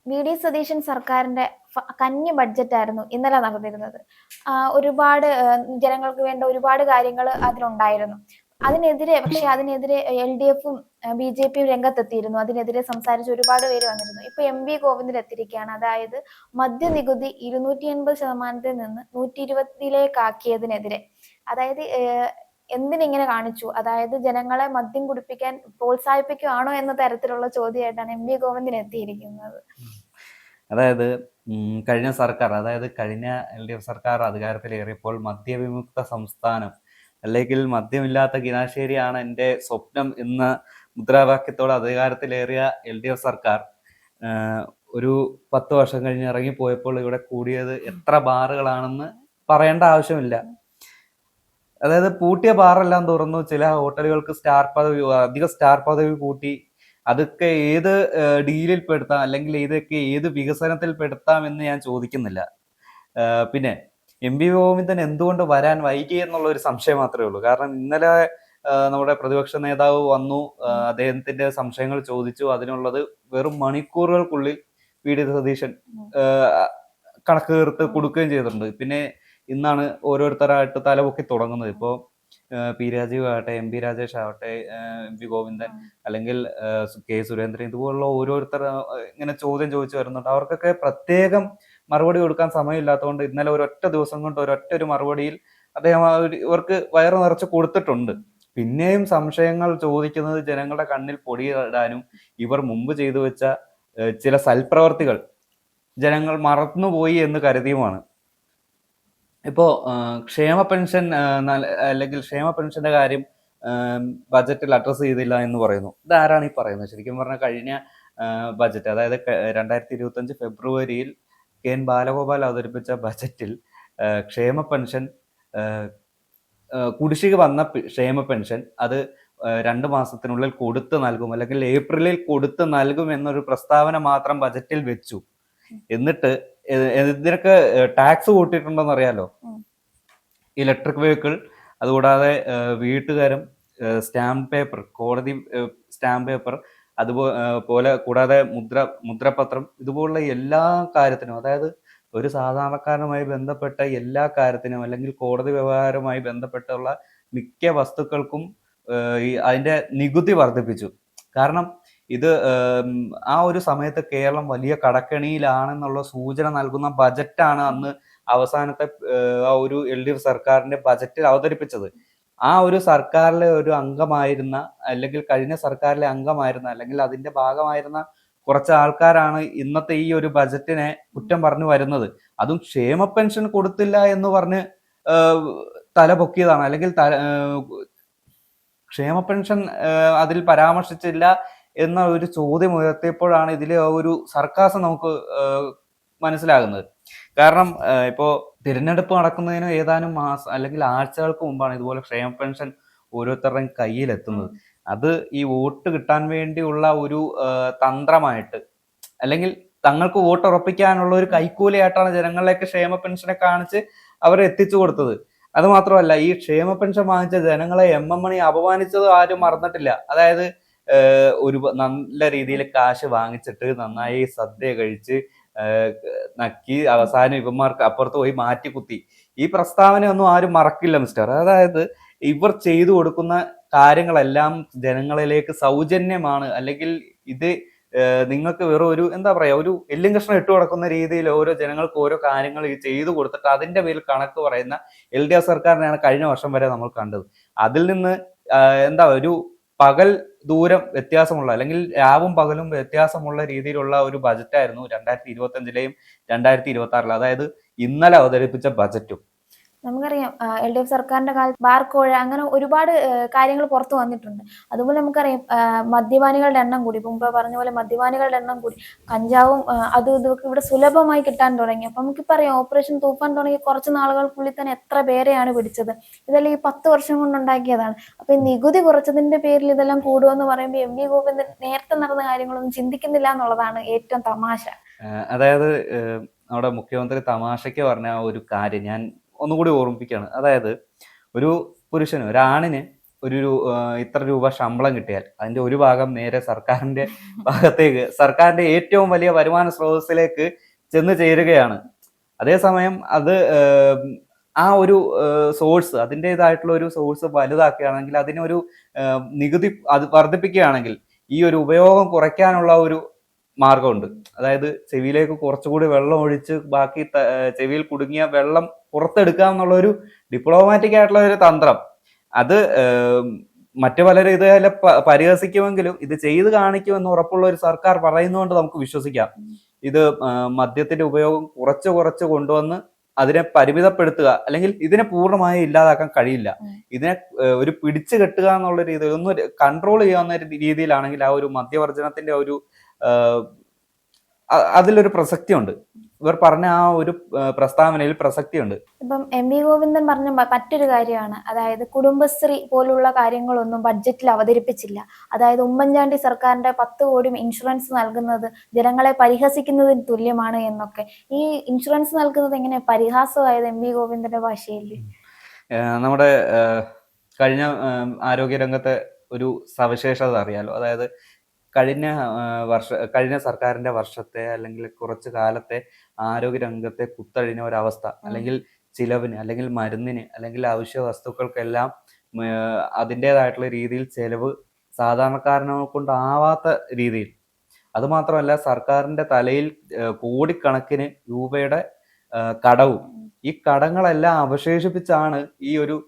VD. Satheesan സർക്കാരിന്റെ കന്നി ബഡ്ജറ്റായിരുന്നു ഇന്നലെ നടന്നിരുന്നത്. ഒരുപാട് ജനങ്ങൾക്ക് വേണ്ട ഒരുപാട് കാര്യങ്ങൾ അതിലുണ്ടായിരുന്നു. അതിനെതിരെ എൽ.ഡി.എഫും ബി.ജെ.പിയും രംഗത്തെത്തിയിരുന്നു. അതിനെതിരെ സംസാരിച്ച് ഒരുപാട് പേര് വന്നിരുന്നു. ഇപ്പൊ എം.വി. ഗോവിന്ദൻ എത്തിയിരിക്കുകയാണ്. അതായത് മദ്യനികുതി 280% നിന്ന് 120% അതായത് എന്തിനിങ്ങനെ കാണിച്ചു, അതായത് ജനങ്ങളെ മദ്യം കുടിപ്പിക്കാൻ പ്രോത്സാഹിപ്പിക്കുകയാണോ എന്ന തരത്തിലുള്ള ചോദ്യമായിട്ടാണ് എം.വി. ഗോവിന്ദൻ എത്തിയിരിക്കുന്നത്. അതായത് കഴിഞ്ഞ LDF സർക്കാർ അധികാരത്തിലേറിയപ്പോൾ മദ്യവിമുക്ത സംസ്ഥാനം അല്ലെങ്കിൽ മദ്യമില്ലാത്ത കിനാശ്ശേരിയാണ് എൻ്റെ സ്വപ്നം എന്ന മുദ്രാവാക്യത്തോടെ അധികാരത്തിലേറിയ LDF സർക്കാർ ഒരു 10 വർഷം കഴിഞ്ഞ് ഇറങ്ങിപ്പോയപ്പോൾ ഇവിടെ കൂടിയത് എത്ര ബാറുകളാണെന്ന് പറയേണ്ട ആവശ്യമില്ല. അതായത് പൂട്ടിയ ബാറെല്ലാം തുറന്നു, ചില ഹോട്ടലുകൾക്ക് അധിക സ്റ്റാർ പദവി കൂട്ടി. അതൊക്കെ ഏത് ഡീലിൽ പെടുത്താം, അല്ലെങ്കിൽ ഇതൊക്കെ ഏത് വികസനത്തിൽ പെടുത്താം എന്ന് ഞാൻ ചോദിക്കുന്നില്ല. പിന്നെ എം.വി. ഗോവിന്ദൻ എന്തുകൊണ്ട് വരാൻ വൈകി എന്നുള്ള ഒരു സംശയം മാത്രമേ ഉള്ളൂ. കാരണം ഇന്നലെ നമ്മുടെ പ്രതിപക്ഷ നേതാവ് വന്നു, അദ്ദേഹത്തിന്റെ സംശയങ്ങൾ ചോദിച്ചു. അതിനുള്ളത് വെറും മണിക്കൂറുകൾക്കുള്ളിൽ വി.ഡി. സതീശൻ കണക്ക് തീർത്ത് കൊടുക്കുകയും ചെയ്തിട്ടുണ്ട്. പിന്നെ ഇന്നാണ് ഓരോരുത്തരായിട്ട് തലപൊക്കി തുടങ്ങുന്നത്. ഇപ്പോൾ പി രാജീവ് ആവട്ടെ, എം പി രാജേഷ് ആവട്ടെ, എം.വി. ഗോവിന്ദൻ, അല്ലെങ്കിൽ കെ സുരേന്ദ്രൻ, ഇതുപോലുള്ള ഓരോരുത്തർ ഇങ്ങനെ ചോദ്യം ചോദിച്ചു വരുന്നുണ്ട്. അവർക്കൊക്കെ പ്രത്യേകം മറുപടി കൊടുക്കാൻ സമയമില്ലാത്തതുകൊണ്ട് ഇന്നലെ ഒരൊറ്റ ദിവസം കൊണ്ട് ഒരു മറുപടിയിൽ അദ്ദേഹം ഇവർക്ക് വയറു നിറച്ച് കൊടുത്തിട്ടുണ്ട്. പിന്നെയും സംശയങ്ങൾ ചോദിക്കുന്നത് ജനങ്ങളുടെ കണ്ണിൽ പൊടിയിടാനും ഇവർ മുമ്പ് ചെയ്തു വെച്ച ചില സൽപ്രവർത്തികൾ ജനങ്ങൾ മറന്നുപോയി എന്ന് കരുതിയുമാണ്. ഇപ്പോ ക്ഷേമ പെൻഷൻ അല്ലെങ്കിൽ ക്ഷേമ പെൻഷന്റെ കാര്യം ബജറ്റിൽ അഡ്രസ് ചെയ്തില്ല എന്ന് പറയുന്നു. ഇതാരാണ് ഈ പറയുന്നത്? ശരിക്കും പറഞ്ഞാൽ കഴിഞ്ഞ ബജറ്റ്, അതായത് 2025 ഫെബ്രുവരിയിൽ കെ.എൻ. ബാലഗോപാൽ അവതരിപ്പിച്ച ബജറ്റിൽ ക്ഷേമ പെൻഷൻ, കുടിശ്ശിക വന്ന ക്ഷേമ പെൻഷൻ അത് 2 മാസത്തിനുള്ളിൽ കൊടുത്തു നൽകും, അല്ലെങ്കിൽ ഏപ്രിലിൽ കൊടുത്തു നൽകും എന്നൊരു പ്രസ്താവന മാത്രം ബജറ്റിൽ വെച്ചു. എന്നിട്ട് ഇതിനൊക്കെ ടാക്സ് കൂട്ടിയിട്ടുണ്ടെന്ന് അറിയാലോ. ഇലക്ട്രിക് വെഹിക്കിൾ, അതുകൂടാതെ വീട്ടുകാരും, സ്റ്റാമ്പ് പേപ്പർ, കോടതി സ്റ്റാമ്പ് പേപ്പർ, അതുപോലെ കൂടാതെ മുദ്രപത്രം, ഇതുപോലുള്ള എല്ലാ കാര്യത്തിനും, അതായത് ഒരു സാധാരണക്കാരനുമായി ബന്ധപ്പെട്ട എല്ലാ കാര്യത്തിനും, അല്ലെങ്കിൽ കോടതി വ്യവഹാരവുമായി ബന്ധപ്പെട്ടുള്ള മിക്ക വസ്തുക്കൾക്കും അതിന്റെ നികുതി വർദ്ധിപ്പിച്ചു. കാരണം ഇത് ആ ഒരു സമയത്ത് കേരളം വലിയ കടക്കെണിയിലാണെന്നുള്ള സൂചന നൽകുന്ന ബജറ്റാണ് അന്ന് അവസാനത്തെ ആ ഒരു LDF സർക്കാരിന്റെ ബജറ്റിൽ അവതരിപ്പിച്ചത്. ആ ഒരു സർക്കാരിലെ ഒരു അംഗമായിരുന്ന, അല്ലെങ്കിൽ കഴിഞ്ഞ സർക്കാരിലെ അംഗമായിരുന്ന, അല്ലെങ്കിൽ അതിന്റെ ഭാഗമായിരുന്ന കുറച്ച് ആൾക്കാരാണ് ഇന്നത്തെ ഈ ഒരു ബജറ്റിനെ കുറ്റം പറഞ്ഞു വരുന്നത്. അതും ക്ഷേമ പെൻഷൻ കൊടുത്തില്ല എന്ന് പറഞ്ഞ് തല പൊക്കിയതാണ്. അല്ലെങ്കിൽ ക്ഷേമ പെൻഷൻ അതിൽ പരാമർശിച്ചില്ല എന്ന ഒരു ചോദ്യം ഉയർത്തിയപ്പോഴാണ് ഇതിലെ ഒരു സർക്കാസം നമുക്ക് മനസ്സിലാകുന്നത്. കാരണം ഇപ്പോ തിരഞ്ഞെടുപ്പ് നടക്കുന്നതിന് ഏതാനും മാസം അല്ലെങ്കിൽ ആഴ്ചകൾക്ക് മുമ്പാണ് ഇതുപോലെ ക്ഷേമ പെൻഷൻ ഓരോരുത്തരുടെയും കയ്യിലെത്തുന്നത്. അത് ഈ വോട്ട് കിട്ടാൻ വേണ്ടിയുള്ള ഒരു തന്ത്രമായിട്ട്, അല്ലെങ്കിൽ തങ്ങൾക്ക് വോട്ട് ഉറപ്പിക്കാനുള്ള ഒരു കൈക്കൂലിയായിട്ടാണ് ജനങ്ങളിലേക്ക് ക്ഷേമ പെൻഷനെ കാണിച്ച് അവരെ എത്തിച്ചു കൊടുത്തത്. അത് മാത്രമല്ല, ഈ ക്ഷേമ പെൻഷൻ വാങ്ങിച്ച ജനങ്ങളെ എം.എം. മണി അപമാനിച്ചത് ആരും മറന്നിട്ടില്ല. അതായത് ഒരു നല്ല രീതിയിൽ കാശ് വാങ്ങിച്ചിട്ട് നന്നായി സദ്യ കഴിച്ച് നക്കി അവസാനം ഇവന്മാർക്ക് അപ്പുറത്ത് പോയി മാറ്റി കുത്തി. ഈ പ്രസ്താവനയൊന്നും ആരും മറക്കില്ല മിസ്റ്റർ. അതായത് ഇവർ ചെയ്തു കൊടുക്കുന്ന കാര്യങ്ങളെല്ലാം ജനങ്ങളിലേക്ക് സൗജന്യമാണ്, അല്ലെങ്കിൽ ഇത് നിങ്ങൾക്ക് വെറും ഒരു എന്താ പറയാ, ഒരു എല്ലും കഷ്ണം ഇട്ടു കൊടുക്കുന്ന രീതിയിൽ ഓരോ ജനങ്ങൾക്ക് ഓരോ കാര്യങ്ങൾ ചെയ്തു കൊടുത്തിട്ട് അതിന്റെ പേരിൽ കണക്ക് പറയുന്ന LDF സർക്കാരിനെയാണ് കഴിഞ്ഞ വർഷം വരെ നമ്മൾ കണ്ടത്. അതിൽ നിന്ന് ഒരു പകൽ ദൂരം വ്യത്യാസമുള്ള, അല്ലെങ്കിൽ രാവും പകലും വ്യത്യാസമുള്ള രീതിയിലുള്ള ഒരു ബജറ്റായിരുന്നു 2025-ലെയും 2026-ലും, അതായത് ഇന്നലെ അവതരിപ്പിച്ച ബജറ്റും. നമുക്കറിയാം LDF സർക്കാരിന്റെ കാലത്ത് ബാർ കോഴ, അങ്ങനെ ഒരുപാട് കാര്യങ്ങൾ പുറത്തു വന്നിട്ടുണ്ട്. അതുപോലെ നമുക്കറിയാം മദ്യപാനികളുടെ എണ്ണം കൂടി. മുമ്പ് പറഞ്ഞ പോലെ മദ്യപാനികളുടെ എണ്ണം കൂടി. കഞ്ചാവും അതും ഇതൊക്കെ ഇവിടെ സുലഭമായി കിട്ടാൻ തുടങ്ങി. അപ്പൊ നമുക്കിപ്പോ അറിയാം, ഓപ്പറേഷൻ തൂഫാൻ തുടങ്ങി കുറച്ച് നാളുകൾക്കുള്ളിൽ തന്നെ എത്ര പേരെയാണ് പിടിച്ചത്. ഇതെല്ലാം ഈ 10 വർഷം കൊണ്ടുണ്ടാക്കിയതാണ്. അപ്പൊ ഈ നികുതി കുറച്ചതിന്റെ പേരിൽ ഇതെല്ലാം കൂടുമെന്ന് പറയുമ്പോൾ എം.വി. ഗോവിന്ദൻ നേരത്തെ നടന്ന കാര്യങ്ങളൊന്നും ചിന്തിക്കുന്നില്ല എന്നുള്ളതാണ് ഏറ്റവും തമാശ. അതായത് നമ്മുടെ മുഖ്യമന്ത്രി തമാശയ്ക്ക് പറഞ്ഞ ഒരു കാര്യം ഞാൻ ഒന്നുകൂടി ഓർമ്മിപ്പിക്കുകയാണ്. അതായത് ഒരു പുരുഷന്, ഒരാണിന് ഇത്ര രൂപ ശമ്പളം കിട്ടിയാൽ അതിന്റെ ഒരു ഭാഗം നേരെ സർക്കാരിന്റെ ഭാഗത്തേക്ക്, സർക്കാരിന്റെ ഏറ്റവും വലിയ വരുമാന സ്രോതസ്സിലേക്ക് ചെന്ന് ചേരുകയാണ്. അതേസമയം അത് ആ ഒരു സോഴ്സ്, അതിൻ്റെതായിട്ടുള്ള ഒരു സോഴ്സ് വലുതാക്കുകയാണെങ്കിൽ, അതിനൊരു നികുതി അത് വർദ്ധിപ്പിക്കുകയാണെങ്കിൽ ഈ ഒരു ഉപയോഗം കുറയ്ക്കാനുള്ള ഒരു മാർഗമുണ്ട്. അതായത് ചെവിയിലേക്ക് കുറച്ചുകൂടി വെള്ളം ഒഴിച്ച് ബാക്കി ചെവിയിൽ കുടുങ്ങിയ വെള്ളം പുറത്തെടുക്കുക എന്നുള്ള ഒരു ഡിപ്ലോമാറ്റിക് ആയിട്ടുള്ള ഒരു തന്ത്രം. അത് മറ്റു പലരും ഇത് പരിഹസിക്കുമെങ്കിലും ഇത് ചെയ്ത് കാണിക്കുമെന്ന് ഉറപ്പുള്ള ഒരു സർക്കാർ പറയുന്നതുകൊണ്ട് നമുക്ക് വിശ്വസിക്കാം. ഇത് മദ്യത്തിന്റെ ഉപയോഗം കുറച്ച് കൊണ്ടുവന്ന് അതിനെ പരിമിതപ്പെടുത്തുക, അല്ലെങ്കിൽ ഇതിനെ പൂർണ്ണമായി ഇല്ലാതാക്കാൻ കഴിയില്ല. ഇതിനെ ഒരു പിടിച്ചു കെട്ടുക എന്നുള്ള രീതിയിൽ ഒന്ന് കൺട്രോൾ ചെയ്യാവുന്ന രീതിയിലാണെങ്കിൽ ആ ഒരു മദ്യവർജനത്തിന്റെ ഒരു അതിലൊരു പ്രസക്തിയുണ്ട്. ഇവർ പറഞ്ഞ ആ ഒരു പ്രസ്താവനയിൽ പ്രസക്തിയുണ്ട്. ഇപ്പം എം.വി. ഗോവിന്ദൻ പറഞ്ഞ മറ്റൊരു കാര്യമാണ്, അതായത് കുടുംബശ്രീ പോലുള്ള കാര്യങ്ങളൊന്നും ബഡ്ജറ്റിൽ അവതരിപ്പിച്ചില്ല. അതായത് ഉമ്മൻചാണ്ടി സർക്കാരിന്റെ 10 കോടി ഇൻഷുറൻസ് നൽകുന്നത് ജനങ്ങളെ പരിഹസിക്കുന്നതിന് തുല്യമാണ് എന്നൊക്കെ. ഈ ഇൻഷുറൻസ് നൽകുന്നത് എങ്ങനെ പരിഹാസമായത് എം.വി. ഗോവിന്ദന്റെ ഭാഷയിൽ? നമ്മുടെ കഴിഞ്ഞ ആരോഗ്യരംഗത്തെ ഒരു സവിശേഷത അറിയാലോ. അതായത് കഴിഞ്ഞ സർക്കാരിന്റെ വർഷത്തെ അല്ലെങ്കിൽ കുറച്ചു കാലത്തെ ആരോഗ്യരംഗത്തെ കുത്തഴിഞ്ഞ ഒരവസ്ഥ, അല്ലെങ്കിൽ ചിലവിന്, അല്ലെങ്കിൽ മരുന്നിന്, അല്ലെങ്കിൽ അവശ്യ വസ്തുക്കൾക്കെല്ലാം അതിൻ്റെതായിട്ടുള്ള രീതിയിൽ ചെലവ് സാധാരണക്കാരനെ കൊണ്ടാവാത്ത രീതിയിൽ. അതുമാത്രമല്ല, സർക്കാരിന്റെ തലയിൽ കോടിക്കണക്കിന് രൂപയുടെ കടവും. ഈ കടങ്ങളെല്ലാം അവശേഷിപ്പിച്ചാണ് ഈ ഒരു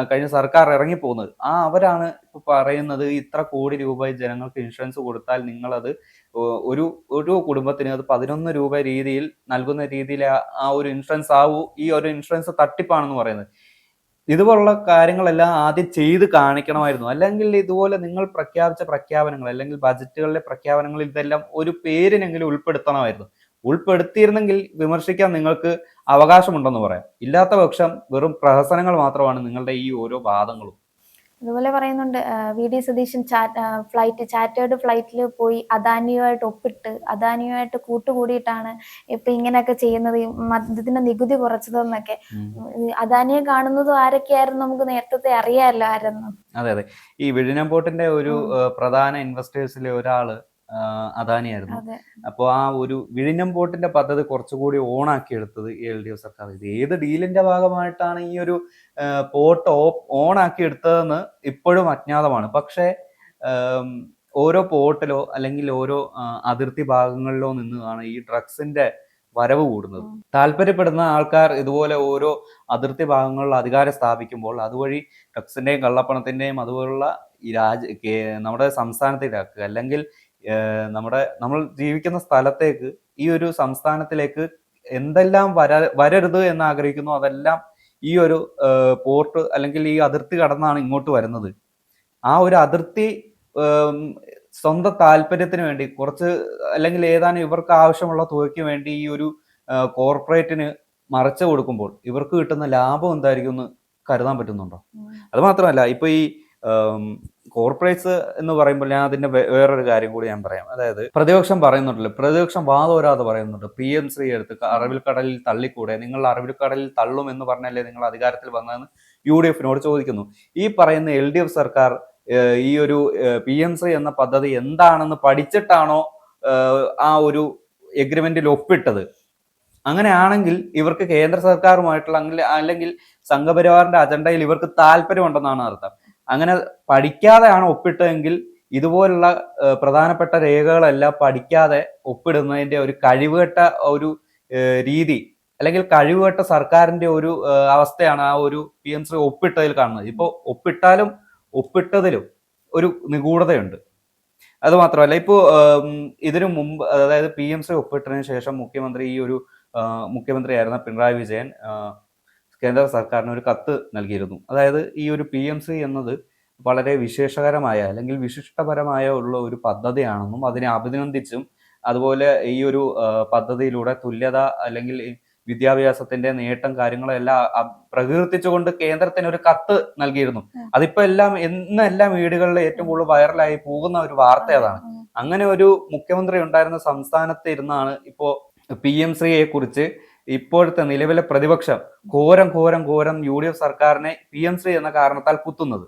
കഴിഞ്ഞ സർക്കാർ ഇറങ്ങിപ്പോകുന്നത്. അവരാണ് ഇപ്പൊ പറയുന്നത്, ഇത്ര കോടി രൂപ ജനങ്ങൾക്ക് ഇൻഷുറൻസ് കൊടുത്താൽ നിങ്ങളത് ഒരു കുടുംബത്തിന് അത് 11 രൂപ രീതിയിൽ നൽകുന്ന രീതിയിൽ ആ ഒരു ഇൻഷുറൻസ് ആവൂ. ഈ ഒരു ഇൻഷുറൻസ് തട്ടിപ്പാണെന്ന് പറയുന്നത്. ഇതുപോലുള്ള കാര്യങ്ങളെല്ലാം ആദ്യം ചെയ്ത് കാണിക്കണമായിരുന്നു. അല്ലെങ്കിൽ ഇതുപോലെ നിങ്ങൾ പ്രഖ്യാപിച്ച പ്രഖ്യാപനങ്ങൾ, അല്ലെങ്കിൽ ബജറ്റുകളിലെ പ്രഖ്യാപനങ്ങളിൽ ഇതെല്ലാം ഒരു പേരിനെങ്കിലും ഉൾപ്പെടുത്തണമായിരുന്നു. ഉൾപ്പെടുത്തിയിരുന്നെങ്കിൽ വിമർശിക്കാൻ നിങ്ങൾക്ക് അവകാശമുണ്ടെന്ന് പറയാം. ഇല്ലാത്ത പക്ഷം വെറും പ്രഹസനങ്ങൾ മാത്രമാണ് നിങ്ങളുടെ ഈ ഓരോ വാദങ്ങളും. അതുപോലെ പറയുന്നുണ്ട്, വി.ഡി. സതീശൻ ചാറ്റേർഡ് ഫ്ലൈറ്റിൽ പോയി അദാനിയുമായിട്ട് ഒപ്പിട്ട്, അദാനിയുമായിട്ട് കൂട്ടുകൂടിയിട്ടാണ് ഇപ്പൊ ഇങ്ങനെയൊക്കെ ചെയ്യുന്നത്, മദ്യത്തിന്റെ നികുതി കുറച്ചതെന്നൊക്കെ. അദാനിയെ കാണുന്നതും ആരൊക്കെയായിരുന്നു നമുക്ക് നേരത്തെ അറിയാമല്ലോ ആരെന്ന്. അതെ. ഈ വിഴിഞ്ഞം പോർട്ടിന്റെ ഒരു പ്രധാന ഇൻവെസ്റ്റേഴ്സിലെ ഒരാള് അദാനിയായിരുന്നു. അപ്പോൾ ആ ഒരു വിഴിഞ്ഞം പോർട്ടിന്റെ പദ്ധതി കുറച്ചുകൂടി ഓണാക്കി എടുത്തത് LDF സർക്കാർ. ഇത് ഏത് ഡീലിന്റെ ഭാഗമായിട്ടാണ് ഈ ഒരു പോർട്ട് ഓണാക്കി എടുത്തതെന്ന് ഇപ്പോഴും അജ്ഞാതമാണ്. പക്ഷേ ഓരോ പോർട്ടിലോ അല്ലെങ്കിൽ ഓരോ അതിർത്തി ഭാഗങ്ങളിലോ നിന്നാണ് ഈ ഡ്രഗ്സിന്റെ വരവ് കൂടുന്നത്. താല്പര്യപ്പെടുന്ന ആൾക്കാർ ഇതുപോലെ ഓരോ അതിർത്തി ഭാഗങ്ങളിൽ അധികാരം സ്ഥാപിക്കുമ്പോൾ അതുവഴി ഡ്രഗ്സിന്റെയും കള്ളപ്പണത്തിന്റെയും അതുപോലുള്ള ഈ നമ്മുടെ സംസ്ഥാനത്തേക്ക്, അല്ലെങ്കിൽ നമ്മൾ ജീവിക്കുന്ന സ്ഥലത്തേക്ക്, ഈ ഒരു സംസ്ഥാനത്തിലേക്ക് എന്തെല്ലാം വരരുത് എന്ന് ആഗ്രഹിക്കുന്നു അതെല്ലാം ഈ ഒരു പോർട്ട് അല്ലെങ്കിൽ ഈ അതിർത്തി കടന്നാണ് ഇങ്ങോട്ട് വരുന്നത്. ആ ഒരു അതിർത്തി സ്വന്തം താല്പര്യത്തിന് വേണ്ടി കുറച്ച്, അല്ലെങ്കിൽ ഏതാനും ഇവർക്ക് ആവശ്യമുള്ള തുകയ്ക്ക് വേണ്ടി ഈ ഒരു കോർപ്പറേറ്റിന് മറച്ചു കൊടുക്കുമ്പോൾ ഇവർക്ക് കിട്ടുന്ന ലാഭം എന്തായിരിക്കും എന്ന് കരുതാൻ പറ്റുന്നുണ്ടോ? അത് മാത്രമല്ല, ഇപ്പൊ ഈ കോർപ്പറേറ്റ്സ് എന്ന് പറയുമ്പോൾ ഞാൻ അതിന്റെ വേറൊരു കാര്യം കൂടി ഞാൻ പറയാം. അതായത് പ്രതിപക്ഷം പറയുന്നുണ്ടല്ലോ, പ്രതിപക്ഷം വാദോരാതെ പറയുന്നുണ്ട്, PM ശ്രീ എടുത്ത് അറബിക്കടലിൽ തള്ളിക്കൂടെ, നിങ്ങൾ അറബിക്കടലിൽ തള്ളും എന്ന് പറഞ്ഞല്ലേ നിങ്ങൾ അധികാരത്തിൽ വന്നതെന്ന് UDF-നോട് ചോദിക്കുന്നു. ഈ പറയുന്ന LDF സർക്കാർ ഈ ഒരു PM ശ്രീ എന്ന പദ്ധതി എന്താണെന്ന് പഠിച്ചിട്ടാണോ ആ ഒരു എഗ്രിമെന്റിൽ ഒപ്പിട്ടത്? അങ്ങനെയാണെങ്കിൽ ഇവർക്ക് കേന്ദ്ര സർക്കാരുമായിട്ടുള്ള അല്ലെങ്കിൽ സംഘപരിവാറിന്റെ അജണ്ടയിൽ ഇവർക്ക് താല്പര്യമുണ്ടെന്നാണ് അർത്ഥം. അങ്ങനെ പഠിക്കാതെയാണ് ഒപ്പിട്ടതെങ്കിൽ ഇതുപോലുള്ള പ്രധാനപ്പെട്ട രേഖകളെല്ലാം പഠിക്കാതെ ഒപ്പിടുന്നതിന്റെ ഒരു കഴിവുകെട്ട ഒരു രീതി, അല്ലെങ്കിൽ കഴിവുകെട്ട സർക്കാരിന്റെ ഒരു അവസ്ഥയാണ് ആ ഒരു PM ശ്രീ ഒപ്പിട്ടതിൽ കാണുന്നത്. ഇപ്പോൾ ഒപ്പിട്ടാലും ഒപ്പിട്ടതിലും ഒരു നിഗൂഢതയുണ്ട്. അത് മാത്രമല്ല, ഇപ്പോൾ ഇതിനു മുമ്പ്, അതായത് PM ശ്രീ ഒപ്പിട്ടതിന് ശേഷം മുഖ്യമന്ത്രിയായിരുന്ന പിണറായി വിജയൻ കേന്ദ്ര സർക്കാരിന് ഒരു കത്ത് നൽകിയിരുന്നു. അതായത് ഈ ഒരു PM ശ്രീ എന്നത് വളരെ വിശേഷകരമായ അല്ലെങ്കിൽ വിശിഷ്ടപരമായ ഉള്ള ഒരു പദ്ധതിയാണെന്നും അതിനെ അഭിനന്ദിച്ചും, അതുപോലെ ഈ ഒരു പദ്ധതിയിലൂടെ തുല്യത അല്ലെങ്കിൽ വിദ്യാഭ്യാസത്തിന്റെ നേട്ടം കാര്യങ്ങളെല്ലാം പ്രകീർത്തിച്ചുകൊണ്ട് കേന്ദ്രത്തിന് ഒരു കത്ത് നൽകിയിരുന്നു. അതിപ്പോ എല്ലാ വീടുകളിലും ഏറ്റവും കൂടുതൽ വൈറലായി പോകുന്ന ഒരു വാർത്ത അതാണ്. അങ്ങനെ ഒരു മുഖ്യമന്ത്രി ഉണ്ടായിരുന്ന സംസ്ഥാനത്ത് ഇരുന്നാണ് ഇപ്പോ PM ശ്രീയെ കുറിച്ച് ഇപ്പോഴത്തെ നിലവിലെ പ്രതിപക്ഷം ഘോരം UDF സർക്കാരിനെ PM ശ്രീ എന്ന കാരണത്താൽ കുത്തുന്നത്.